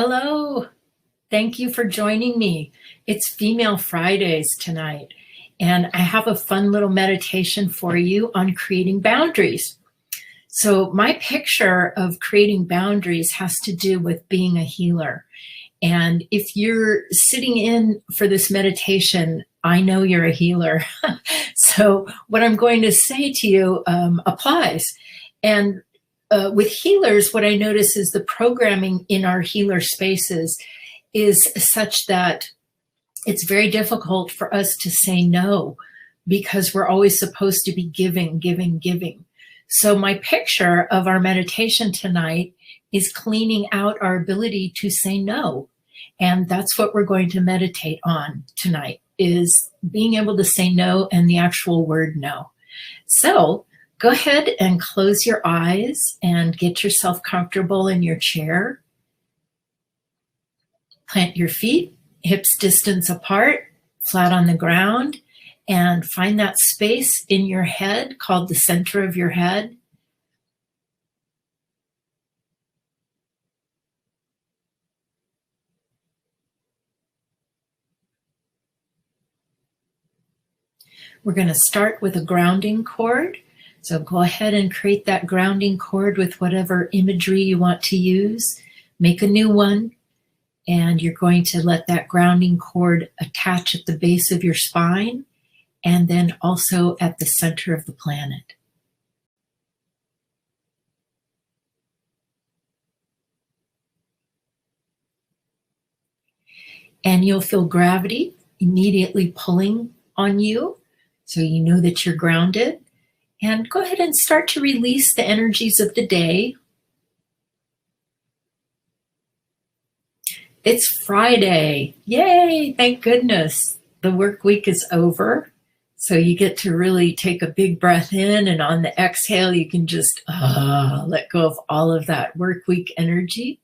Hello. Thank you for joining me. It's Female Fridays tonight, and I have a fun little meditation for you on creating boundaries. So my picture of creating boundaries has to do with being a healer. And if you're sitting in for this meditation, I know you're a healer. So what I'm going to say to you applies. And with healers, what I notice is the programming in our healer spaces is such that it's very difficult for us to say no because we're always supposed to be giving, giving, giving. So my picture of our meditation tonight is cleaning out our ability to say no. And that's what we're going to meditate on tonight, is being able to say no and the actual word no. So go ahead and close your eyes and get yourself comfortable in your chair. Plant your feet, hips distance apart, flat on the ground, and find that space in your head called the center of your head. We're going to start with a grounding cord. So go ahead and create that grounding cord with whatever imagery you want to use. Make a new one. And you're going to let that grounding cord attach at the base of your spine and then also at the center of the planet. And you'll feel gravity immediately pulling on you, so you know that you're grounded. And go ahead and start to release the energies of the day. It's Friday. Yay, thank goodness. The work week is over. So you get to really take a big breath in, and on the exhale, you can just let go of all of that work week energy.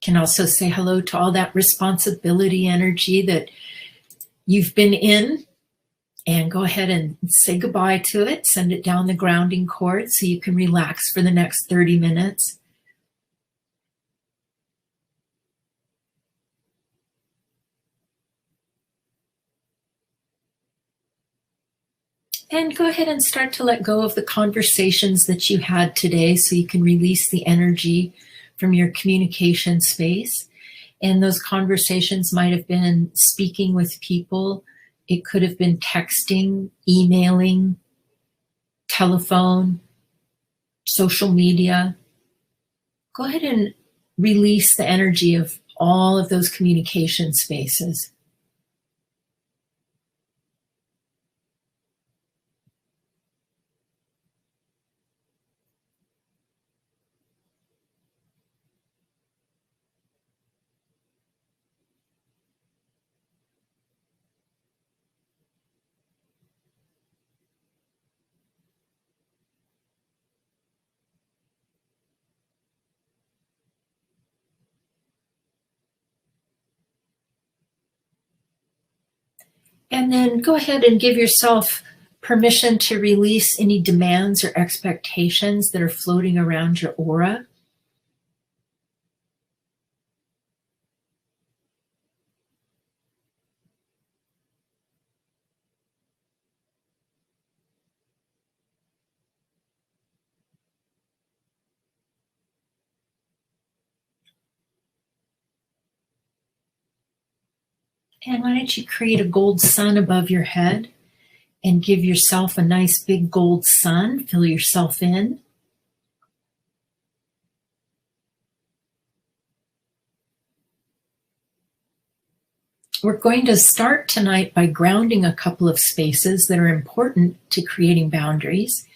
Can also say hello to all that responsibility energy that you've been in, and go ahead and say goodbye to it. Send it down the grounding cord so you can relax for the next 30 minutes. And go ahead and start to let go of the conversations that you had today so you can release the energy from your communication space. And those conversations might have been speaking with people. It could have been texting, emailing, telephone, social media. Go ahead and release the energy of all of those communication spaces. And then go ahead and give yourself permission to release any demands or expectations that are floating around your aura. And why don't you create a gold sun above your head and give yourself a nice big gold sun, fill yourself in. We're going to start tonight by grounding a couple of spaces that are important to creating boundaries.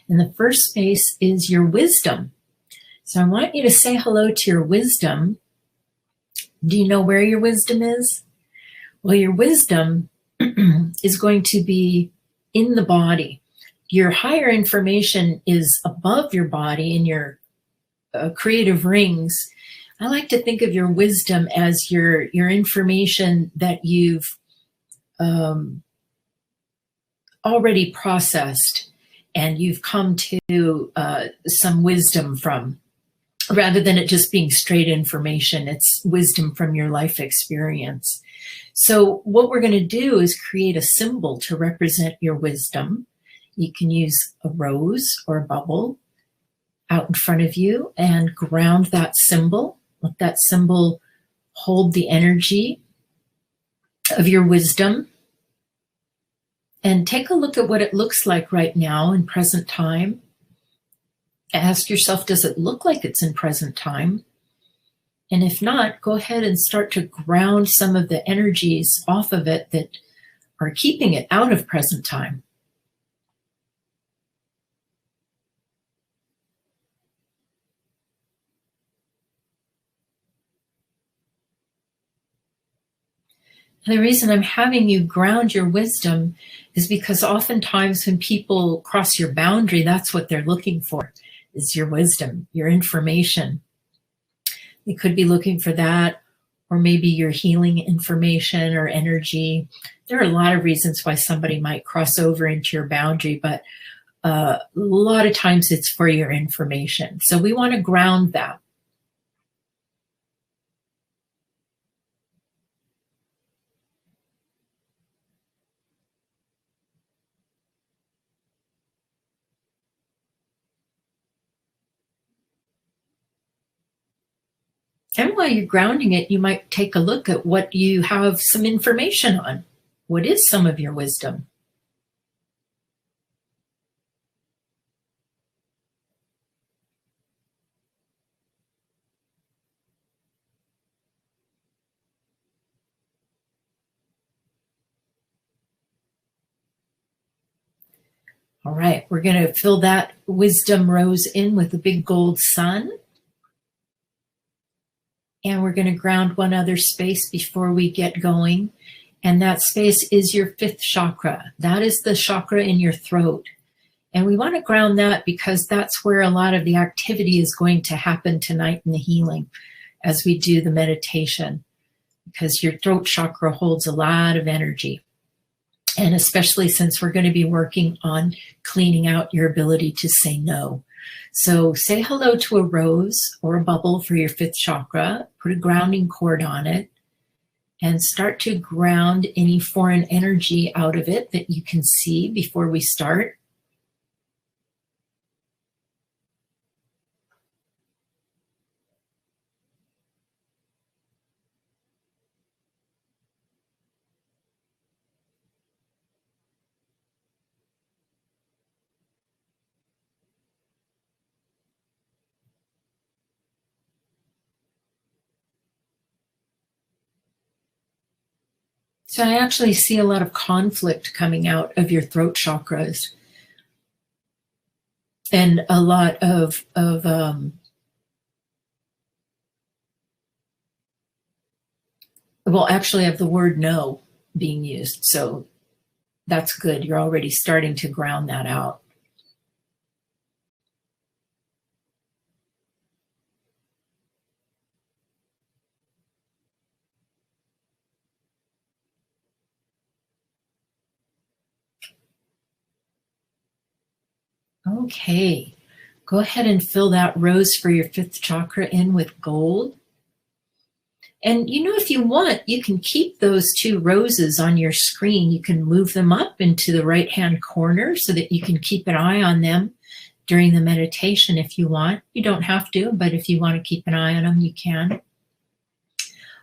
And the first space is your wisdom. So I want you to say hello to your wisdom. Do you know where your wisdom is? Well, your wisdom is going to be in the body. Your higher information is above your body in your creative rings. I like to think of your wisdom as your information that you've already processed and you've come to some wisdom from, rather than it just being straight information. It's wisdom from your life experience. So what we're going to do is create a symbol to represent your wisdom. You can use a rose or a bubble out in front of you and ground that symbol. Let that symbol hold the energy of your wisdom. And take a look at what it looks like right now in present time. Ask yourself, does it look like it's in present time? And if not, go ahead and start to ground some of the energies off of it that are keeping it out of present time. And the reason I'm having you ground your wisdom is because oftentimes when people cross your boundary, that's what they're looking for, is your wisdom, your information. They could be looking for that, or maybe your healing information or energy. There are a lot of reasons why somebody might cross over into your boundary, but a lot of times it's for your information. So we want to ground that. And while you're grounding it, you might take a look at what you have some information on. What is some of your wisdom? All right, we're going to fill that wisdom rose in with a big gold sun. And we're going to ground one other space before we get going. And that space is your fifth chakra. That is the chakra in your throat. And we want to ground that because that's where a lot of the activity is going to happen tonight in the healing as we do the meditation, because your throat chakra holds a lot of energy. And especially since we're going to be working on cleaning out your ability to say no. So say hello to a rose or a bubble for your fifth chakra, put a grounding cord on it, and start to ground any foreign energy out of it that you can see before we start. So I actually see a lot of conflict coming out of your throat chakras, and a lot of well, actually of the word no being used. So that's good. You're already starting to ground that out. Okay, go ahead and fill that rose for your fifth chakra in with gold. And you know, if you want, you can keep those two roses on your screen. You can move them up into the right-hand corner so that you can keep an eye on them during the meditation if you want. You don't have to, but if you want to keep an eye on them, you can.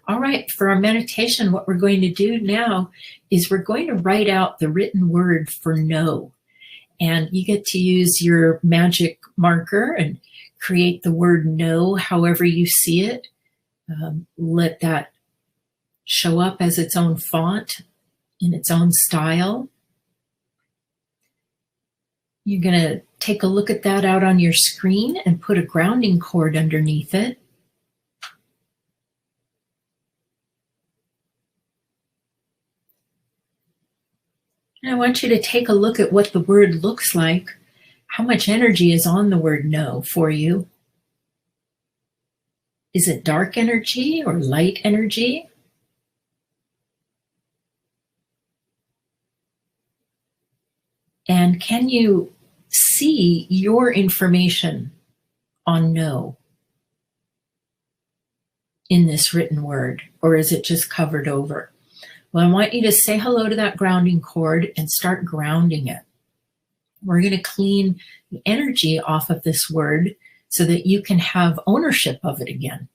All right, for our meditation, what we're going to do now is we're going to write out the written word for no. And you get to use your magic marker and create the word no however you see it. Let that show up as its own font in its own style. You're going to take a look at that out on your screen and put a grounding cord underneath it. And I want you to take a look at what the word looks like, how much energy is on the word no for you. Is it dark energy or light energy? And can you see your information on no in this written word, or is it just covered over? Well, I want you to say hello to that grounding cord and start grounding it. We're going to clean the energy off of this word so that you can have ownership of it again.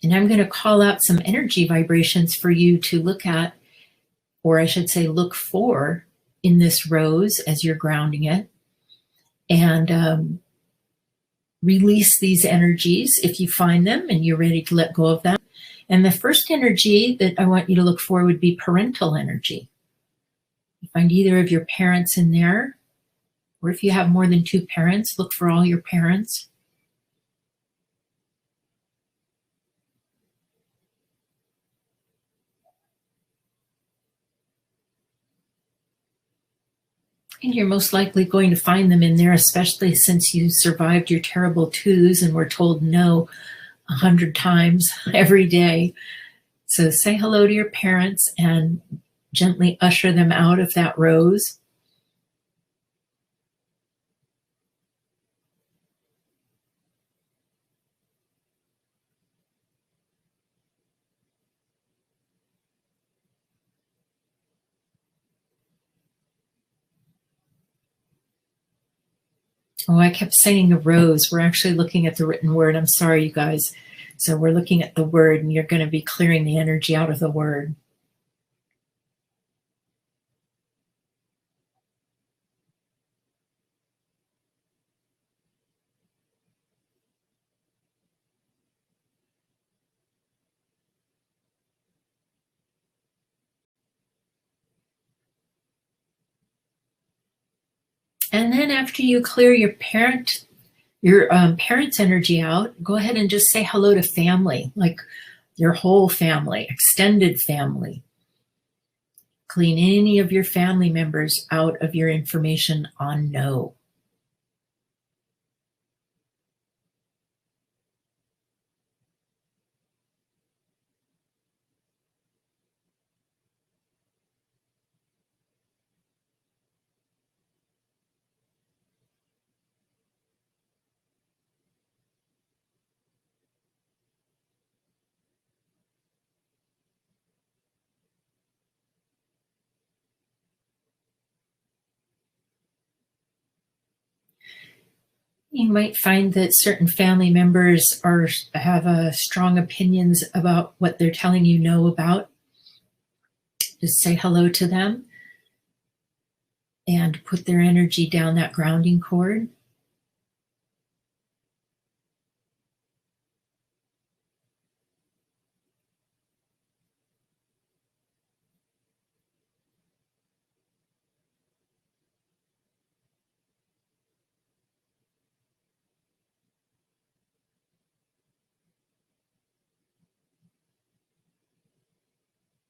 And I'm going to call out some energy vibrations for you to look at, or I should say look for, in this rose as you're grounding it. And release these energies if you find them and you're ready to let go of them. And the first energy that I want you to look for would be parental energy. You find either of your parents in there, or if you have more than two parents, look for all your parents. And you're most likely going to find them in there, especially since you survived your terrible twos and were told no 100 times every day. So say hello to your parents and gently usher them out of that rose. Oh, I kept saying the rose. We're actually looking at the written word. I'm sorry, you guys. So we're looking at the word, and you're going to be clearing the energy out of the word. And then after you clear your parents' energy out, go ahead and just say hello to family, like your whole family, extended family. Clean any of your family members out of your information on no. You might find that certain family members have strong opinions about what they're telling you no about. Just say hello to them and put their energy down that grounding cord.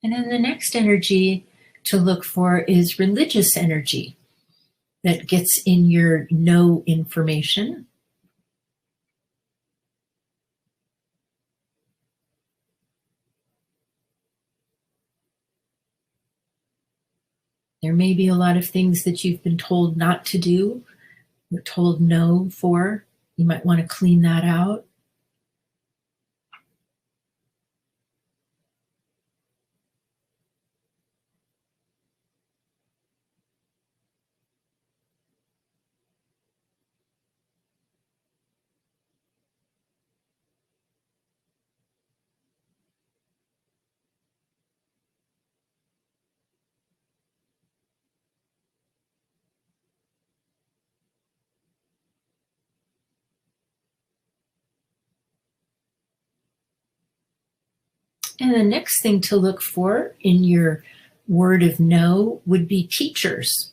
And then the next energy to look for is religious energy that gets in your no information. There may be a lot of things that you've been told not to do or told no for. You might want to clean that out. And the next thing to look for in your word of no would be teachers.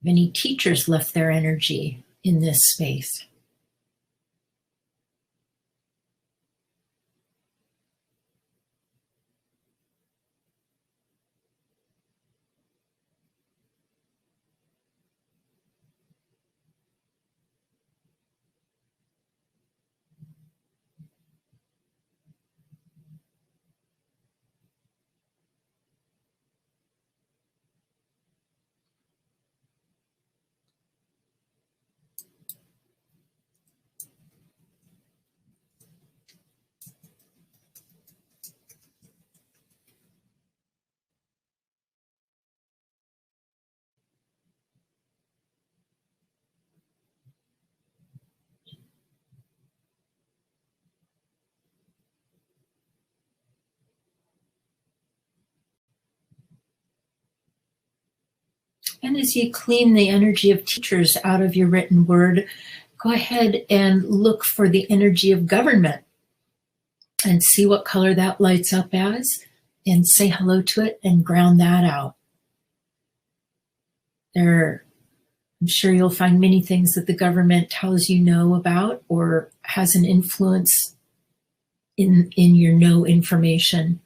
Many teachers left their energy in this space. And as you clean the energy of teachers out of your written word, go ahead and look for the energy of government and see what color that lights up as, and say hello to it and ground that out. I'm sure you'll find many things that the government tells you no about or has an influence in your no information.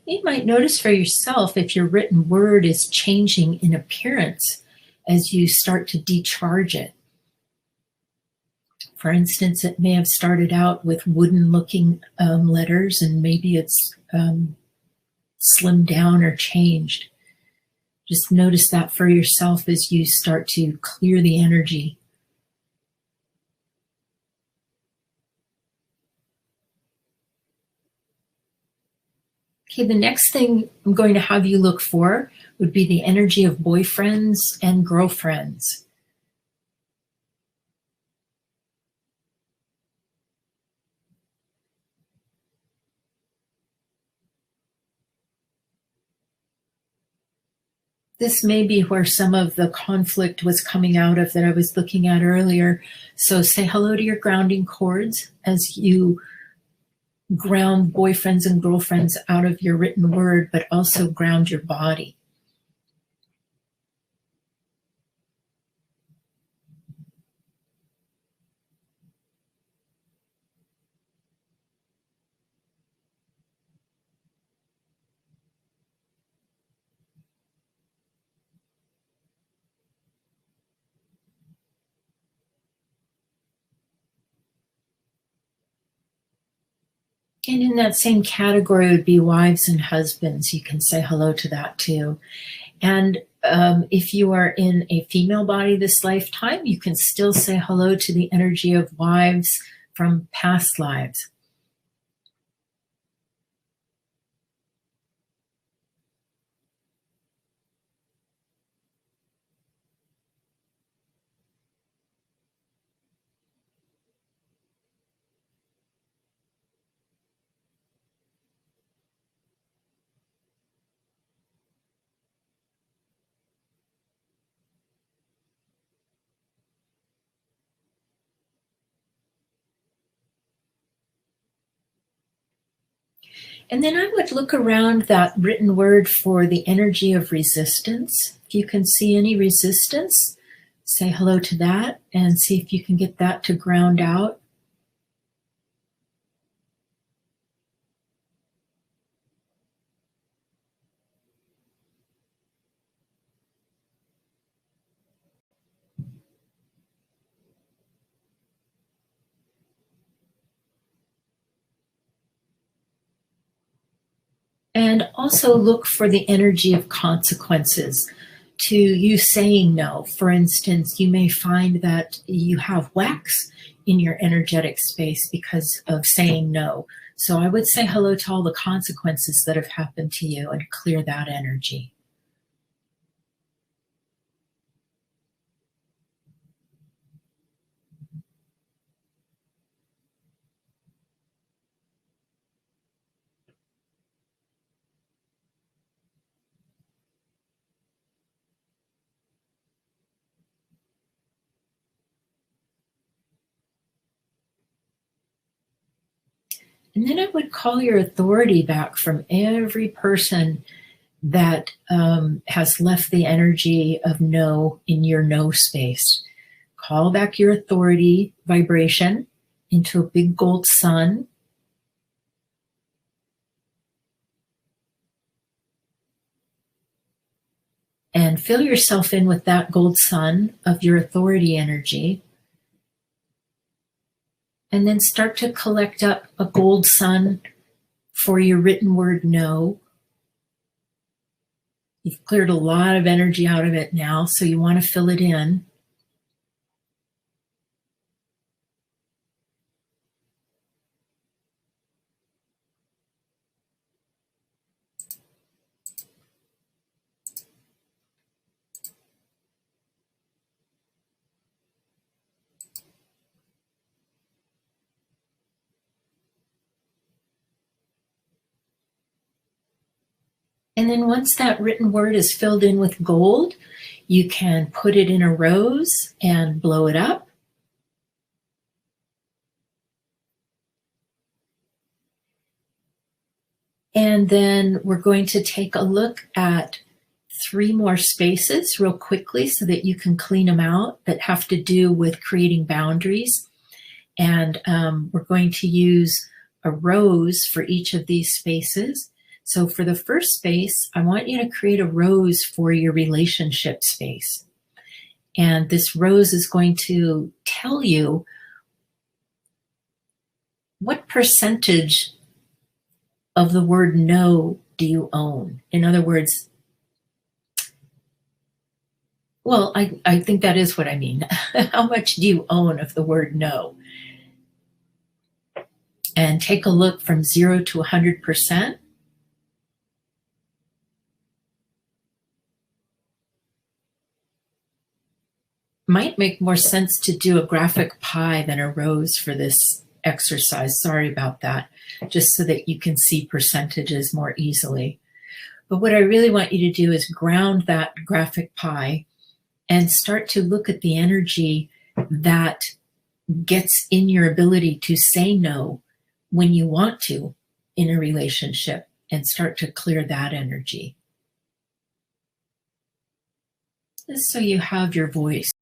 You might notice for yourself if your written word is changing in appearance as you start to decharge it. For instance, it may have started out with wooden looking letters, and maybe it's slimmed down or changed. Just notice that for yourself as you start to clear the energy. Okay, the next thing I'm going to have you look for would be the energy of boyfriends and girlfriends. This may be where some of the conflict was coming out of that I was looking at earlier. So say hello to your grounding cords as you ground boyfriends and girlfriends out of your written word, but also ground your body. And in that same category would be wives and husbands. You can say hello to that too. And if you are in a female body this lifetime, you can still say hello to the energy of wives from past lives. And then I would look around that written word for the energy of resistance. If you can see any resistance, say hello to that and see if you can get that to ground out. And also look for the energy of consequences to you saying no. For instance, you may find that you have wax in your energetic space because of saying no. So I would say hello to all the consequences that have happened to you and clear that energy. And then I would call your authority back from every person that has left the energy of no in your no space. Call back your authority vibration into a big gold sun. And fill yourself in with that gold sun of your authority energy. And then start to collect up a gold sun for your written word no. You've cleared a lot of energy out of it now, so you want to fill it in. And then once that written word is filled in with gold, you can put it in a rose and blow it up. And then we're going to take a look at 3 more spaces real quickly so that you can clean them out that have to do with creating boundaries. And we're going to use a rose for each of these spaces. So for the first space, I want you to create a rose for your relationship space. And this rose is going to tell you what percentage of the word no do you own? In other words, well, I think that is what I mean. How much do you own of the word no? And take a look from 0 to 100%. Might make more sense to do a graphic pie than a rose for this exercise. Sorry about that, just so that you can see percentages more easily. But what I really want you to do is ground that graphic pie and start to look at the energy that gets in your ability to say no when you want to in a relationship, and start to clear that energy. Just so you have your voice.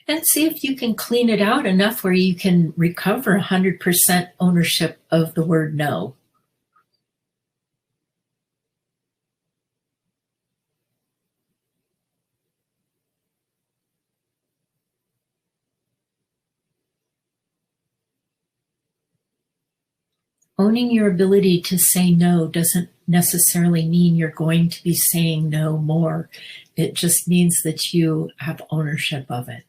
And see if you can clean it out enough where you can recover 100% ownership of the word no. Owning your ability to say no doesn't necessarily mean you're going to be saying no more. It just means that you have ownership of it.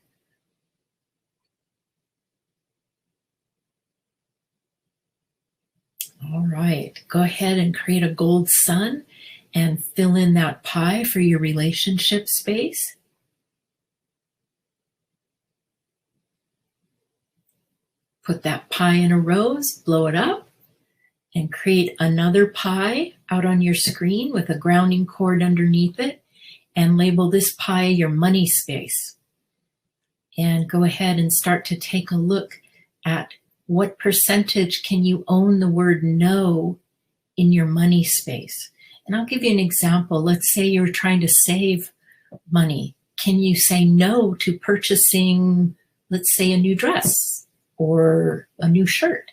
All right, go ahead and create a gold sun and fill in that pie for your relationship space. Put that pie in a rose, blow it up, and create another pie out on your screen with a grounding cord underneath it, and label this pie your money space. And go ahead and start to take a look at what percentage can you own the word no in your money space. And I'll give you an example. Let's say you're trying to save money. Can you say no to purchasing, let's say, a new dress or a new shirt?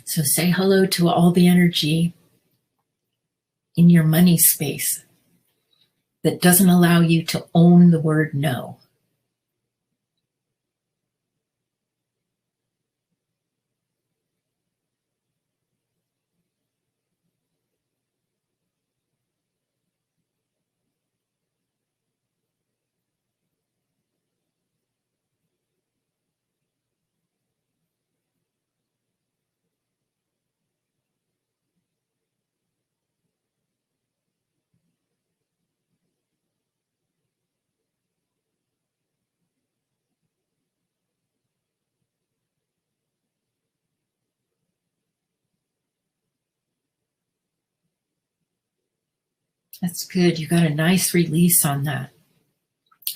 So say hello to all the energy in your money space that doesn't allow you to own the word no. That's good. You got a nice release on that.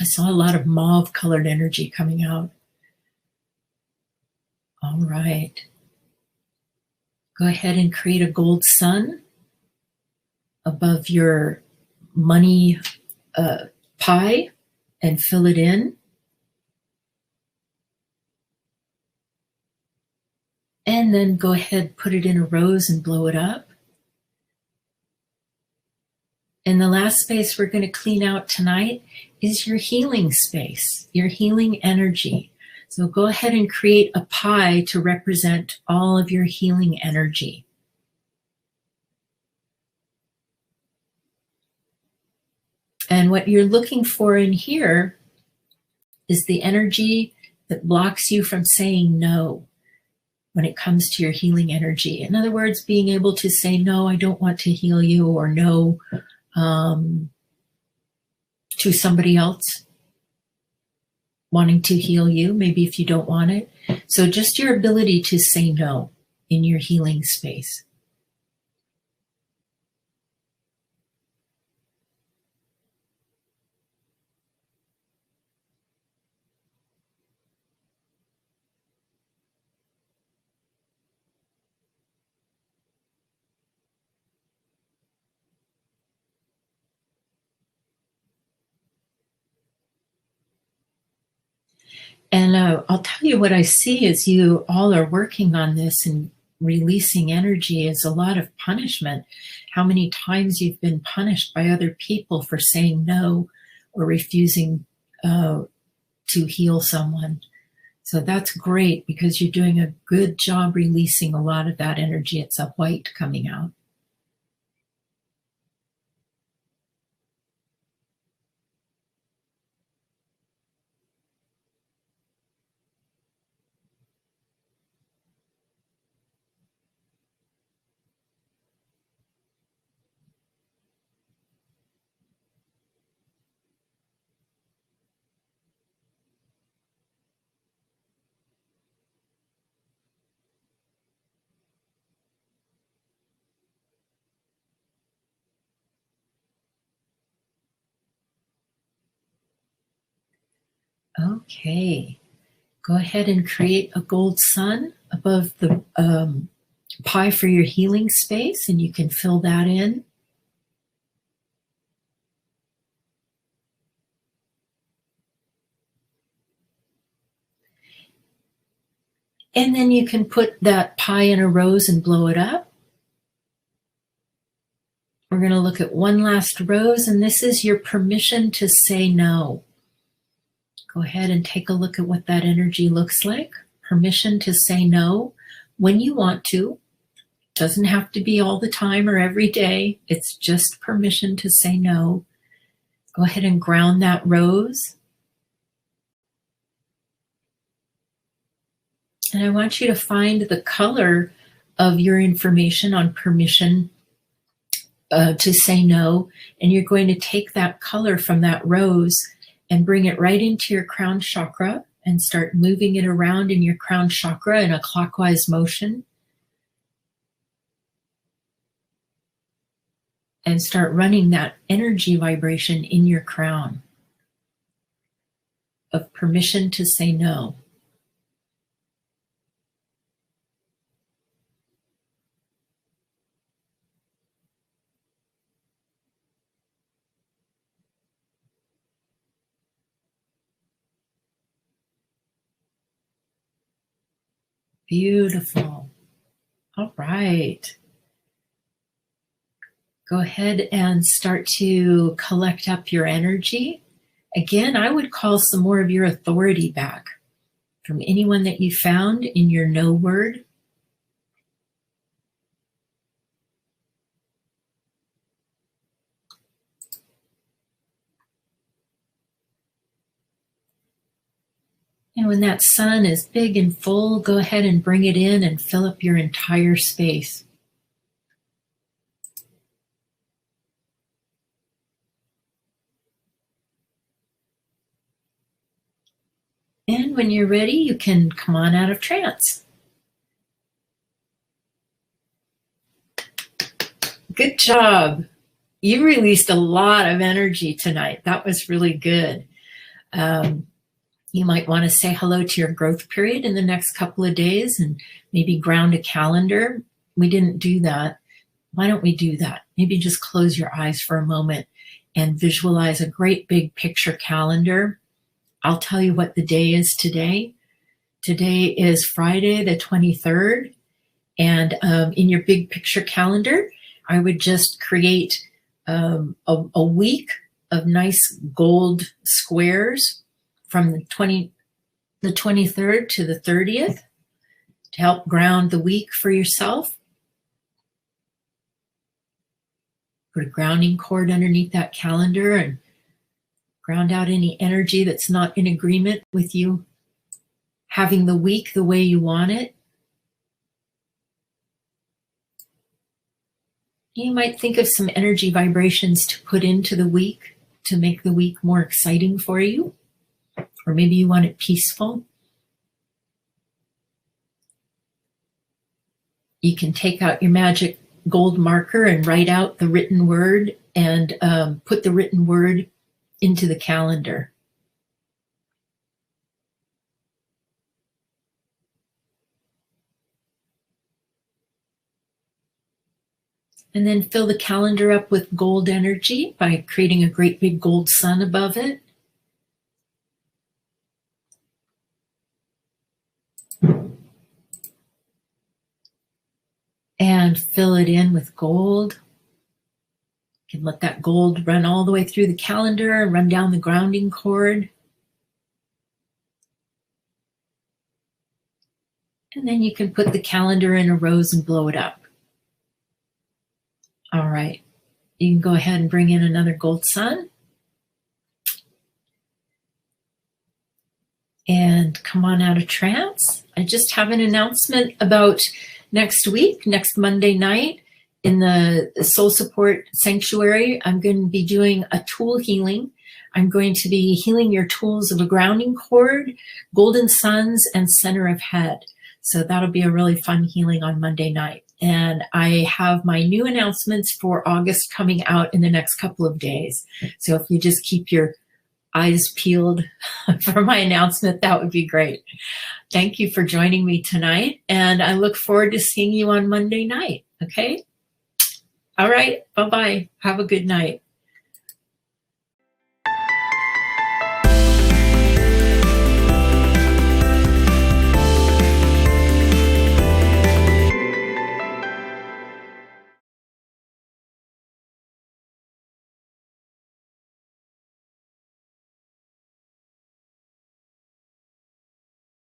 I saw a lot of mauve colored energy coming out. All right. Go ahead and create a gold sun above your money pie and fill it in. And then go ahead, put it in a rose and blow it up. And the last space we're going to clean out tonight is your healing space, your healing energy. So go ahead and create a pie to represent all of your healing energy. And what you're looking for in here is the energy that blocks you from saying no. when it comes to your healing energy. In other words, being able to say, no, I don't want to heal you, or no to somebody else wanting to heal you, maybe if you don't want it. So just your ability to say no in your healing space. And I'll tell you what I see as you all are working on this and releasing energy is a lot of punishment. How many times you've been punished by other people for saying no or refusing to heal someone. So that's great because you're doing a good job releasing a lot of that energy. It's a white coming out. Okay. Go ahead and create a gold sun above the pie for your healing space, and you can fill that in. And then you can put that pie in a rose and blow it up. We're going to look at one last rose, and this is your permission to say no. Go ahead and take a look at what that energy looks like. Permission to say no when you want to. Doesn't have to be all the time or every day. It's just permission to say no. Go ahead and ground that rose. And I want you to find the color of your information on permission to say no. And you're going to take that color from that rose and bring it right into your crown chakra and start moving it around in your crown chakra in a clockwise motion. And start running that energy vibration in your crown of permission to say no. Beautiful. All right. Go ahead and start to collect up your energy. Again, I would call some more of your authority back from anyone that you found in your no word. And when that sun is big and full, go ahead and bring it in and fill up your entire space. And when you're ready, you can come on out of trance. Good job. You released a lot of energy tonight. That was really good. You might want to say hello to your growth period in the next couple of days and maybe ground a calendar. We didn't do that. Why don't we do that? Maybe just close your eyes for a moment and visualize a great big picture calendar. I'll tell you what the day is today. Today is Friday, the 23rd. And in your big picture calendar, I would just create a week of nice gold squares from the 23rd to the 30th to help ground the week for yourself. Put a grounding cord underneath that calendar and ground out any energy that's not in agreement with you having the week the way you want it. You might think of some energy vibrations to put into the week to make the week more exciting for you. Or maybe you want it peaceful. You can take out your magic gold marker and write out the written word and put the written word into the calendar. And then fill the calendar up with gold energy by creating a great big gold sun above it. And fill it in with gold. You can let that gold run all the way through the calendar and run down the grounding cord. And then you can put the calendar in a rose and blow it up. All right, you can go ahead and bring in another gold sun. And come on out of trance. I just have an announcement about next week, next Monday night, in the Soul Support Sanctuary. I'm going to be doing a tool healing. I'm going to be healing your tools of a grounding cord, golden suns, and center of head. So that'll be a really fun healing on Monday night. And I have my new announcements for August coming out in the next couple of days. So if you just keep your eyes peeled for my announcement, that would be great. Thank you for joining me tonight. And I look forward to seeing you on Monday night. Okay? All right. Bye-bye. Have a good night.